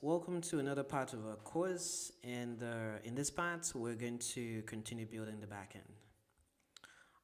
welcome to another part of our course, and in this part we're going to continue building the backend.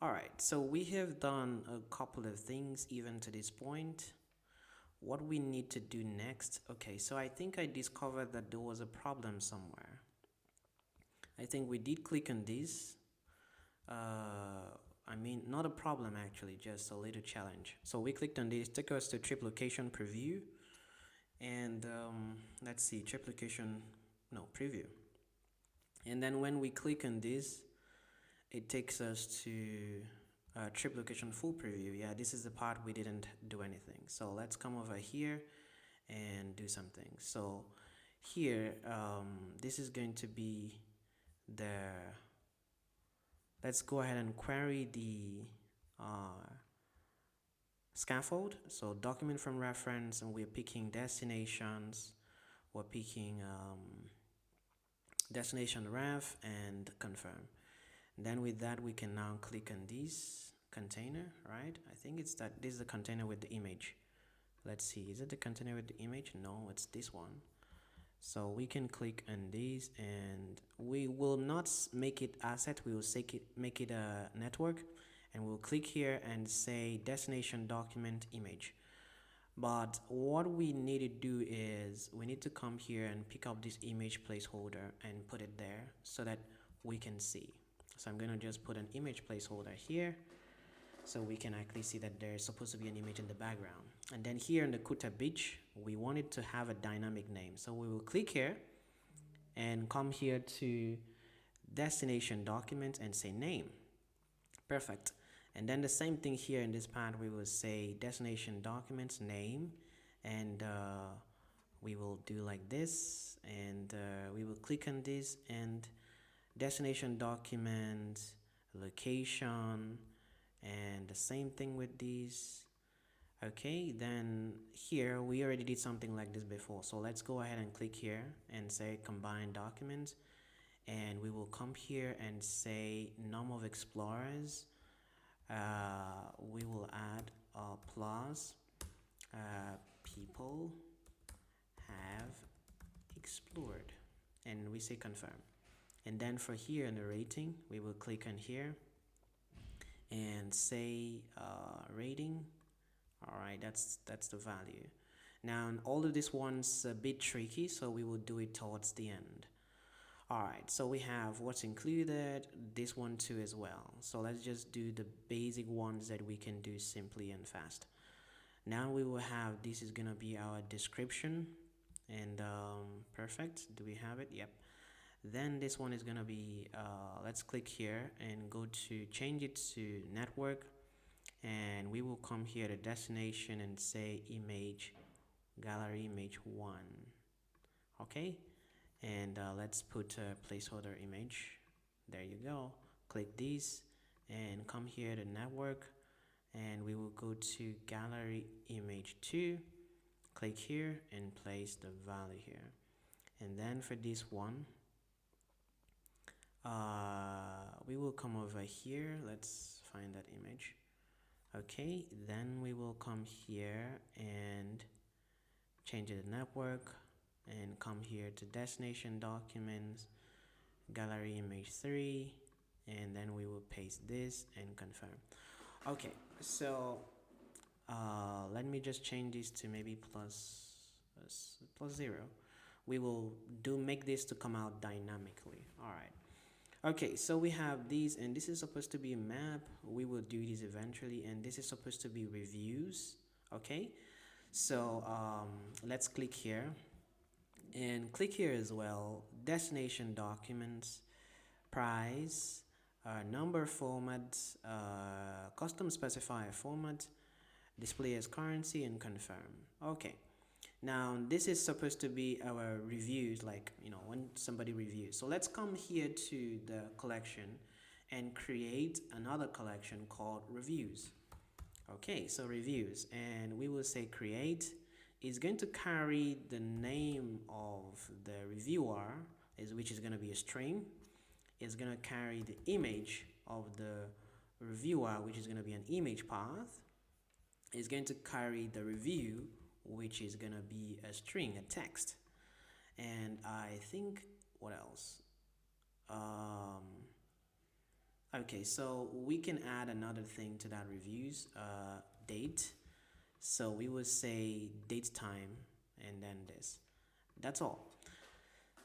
Alright, so we have done a couple of things even to this point. What we need to do next, okay, so I think I discovered that there was a problem somewhere. I think we did click on this. Not a problem actually, just a little challenge. So we clicked on this, took us to triplocation preview. And let's see, preview. And then when we click on this, it takes us to triplocation full preview. Yeah, this is the part we didn't do anything. So let's come over here and do something. So here, this is going to be let's go ahead and query the scaffold. So document from reference, and we're picking destinations. We're picking destination ref and confirm. And then with that, we can now click on this container, right? I think it's that this is the container with the image. Let's see, is it the container with the image? No, it's this one. So we can click on this, and we will not make it asset, we will make it a network, and we'll click here and say destination document image. But what we need to do is we need to come here and pick up this image placeholder and put it there so that we can see. So I'm going to just put an image placeholder here so we can actually see that there's supposed to be an image in the background. And then here in the Kuta Beach, we want it to have a dynamic name. So we will click here and come here to destination document and say name. Perfect. And then the same thing here in this part, we will say destination documents name, and we will do like this, and we will click on this, and destination document location, and the same thing with these. Okay, then here we already did something like this before, so let's go ahead and click here and say combine documents, and we will come here and say number of explorers. We will add plus people have explored, and we say confirm. And then for here in the rating, we will click on here and say rating. All right, that's the value. Now all of this one's a bit tricky, so we will do it towards the end. Alright, so we have what's included, this one too as well. So let's just do the basic ones that we can do simply and fast. Now we will have, this is gonna be our description, and perfect. Do we have it? Yep. Then this one is gonna be, let's click here and go to change it to network, and we will come here to destination and say image gallery image 1. Okay. And let's put a placeholder image. There you go. Click this and come here to network, and we will go to gallery image 2. Click here and place the value here. And then for this one, we will come over here. Let's find that image. Okay, then we will come here and change the network and come here to destination documents, gallery image 3, and then we will paste this and confirm. Okay, so let me just change this to maybe plus 0. We will make this to come out dynamically. All right. Okay, so we have these, and this is supposed to be a map. We will do this eventually, and this is supposed to be reviews. Okay, so let's click here. And click here as well, destination documents, price, number format, custom specifier format, display as currency, and confirm. Okay, now this is supposed to be our reviews, like when somebody reviews. So let's come here to the collection and create another collection called reviews. Okay, so reviews, and we will say create. Is going to carry the name of the reviewer, which is going to be a string. It's going to carry the image of the reviewer, which is going to be an image path. It's going to carry the review, which is going to be a string, a text. I think, what else? Okay, so we can add another thing to that reviews, date. So we will say date time and then this. That's all.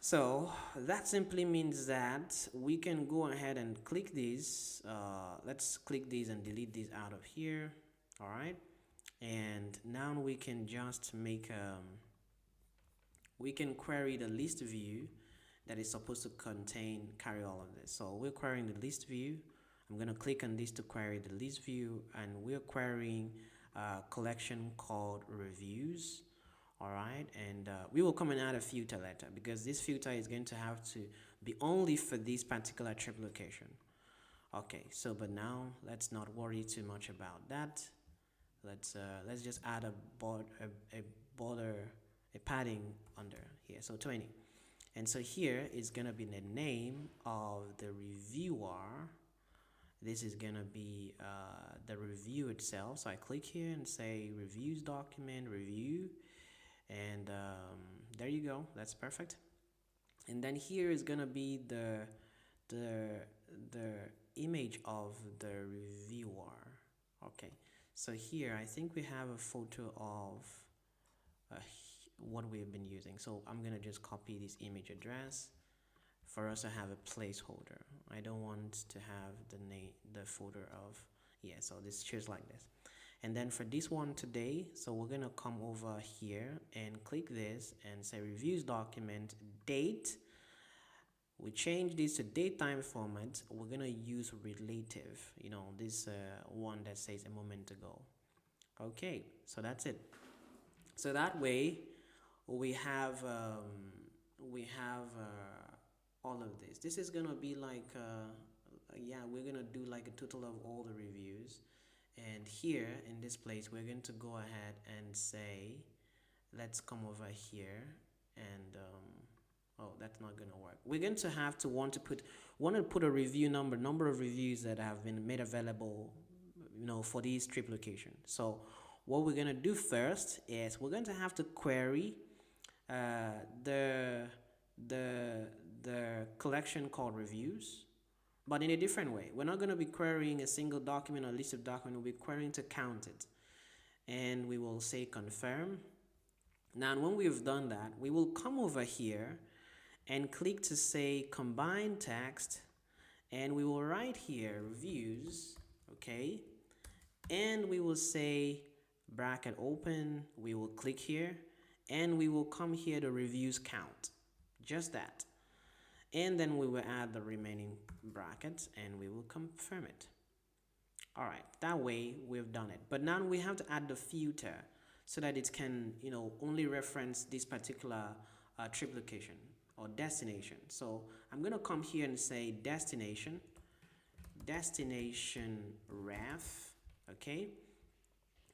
So that simply means that we can go ahead and click these. Let's click these and delete these out of here. All right. And now we can just make, we can query the list view that is supposed to carry all of this. So we're querying the list view. I'm going to click on this to query the list view, and we're querying a collection called reviews. All right, and we will come and add a filter later, because this filter is going to have to be only for this particular trip location. Okay, so but now let's not worry too much about that. Let's just add a border, a padding under here, so 20. And so here is gonna be the name of the reviewer. This is gonna be the review itself. So I click here and say reviews document review, and there you go. That's perfect. And then here is gonna be the image of the reviewer. Okay, so here I think we have a photo of what we've been using. So I'm gonna just copy this image address for us to have a placeholder. I don't want to have the folder of, yeah, so this shows like this. And then for this one today, so we're gonna come over here and click this and say reviews document date. We change this to datetime format. We're gonna use relative, you know, this one that says a moment ago. Okay, so that's it. So that way we have all of this. This is gonna be like yeah, we're gonna do like a total of all the reviews. And here in this place, we're going to go ahead and say, let's come over here and oh, that's not going to work. We're going to have to want to put a review number of reviews that have been made available, you know, for these trip locations. So what we're going to do first is we're going to have to query the collection called reviews, but in a different way. We're not going to be querying a single document or list of documents. We'll be querying to count it. And we will say confirm. Now, when we've done that, we will come over here and click to say combine text. And we will write here reviews, okay? And we will say bracket open. We will click here. And we will come here to reviews count. Just that. And then we will add the remaining brackets and we will confirm it. All right, that way we've done it. But now we have to add the filter so that it can, you know, only reference this particular trip location or destination. So I'm going to come here and say destination ref, okay?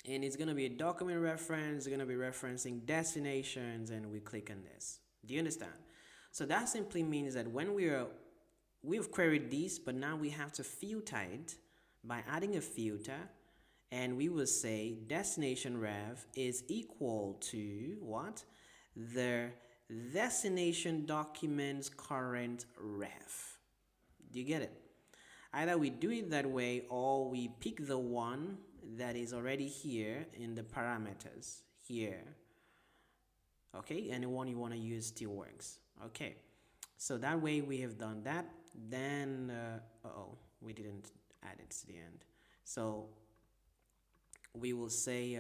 And it's going to be a document reference. It's going to be referencing destinations, and we click on this. Do you understand? So that simply means that when we've queried this, but now we have to filter it by adding a filter, and we will say destination ref is equal to what? The destination document's current ref. Do you get it? Either we do it that way or we pick the one that is already here in the parameters here. Okay, any one you want to use still works. Okay, so that way we have done that. Then we didn't add it to the end. So we will say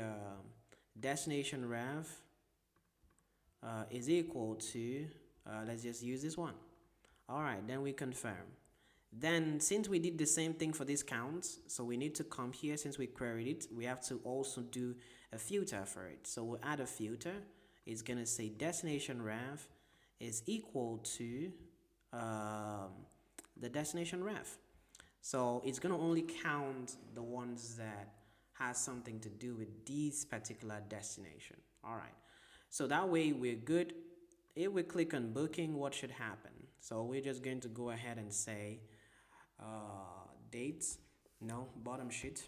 destination ref is equal to let's just use this one. All right, then we confirm. Then since we did the same thing for this count, so we need to come here. Since we queried it, we have to also do a filter for it. So we'll add a filter. It's gonna say destination ref is equal to the destination ref. So it's gonna only count the ones that has something to do with this particular destination. All right, so that way we're good. If we click on booking, what should happen? So we're just going to go ahead and say dates, no, bottom sheet,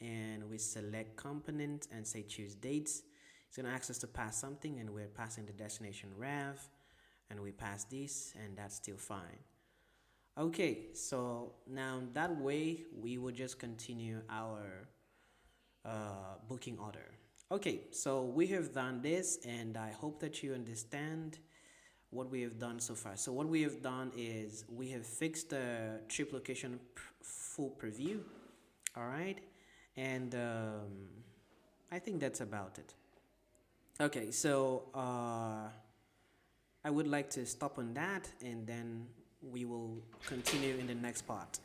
and we select component and say choose dates. It's gonna ask us to pass something, and we're passing the destination rev, and we pass this, and that's still fine. Okay, so now that way we will just continue our booking order. Okay, so we have done this, and I hope that you understand what we have done so far. So what we have done is we have fixed the trip location full preview. All right, and I think that's about it. Okay, so I would like to stop on that, and then we will continue in the next part.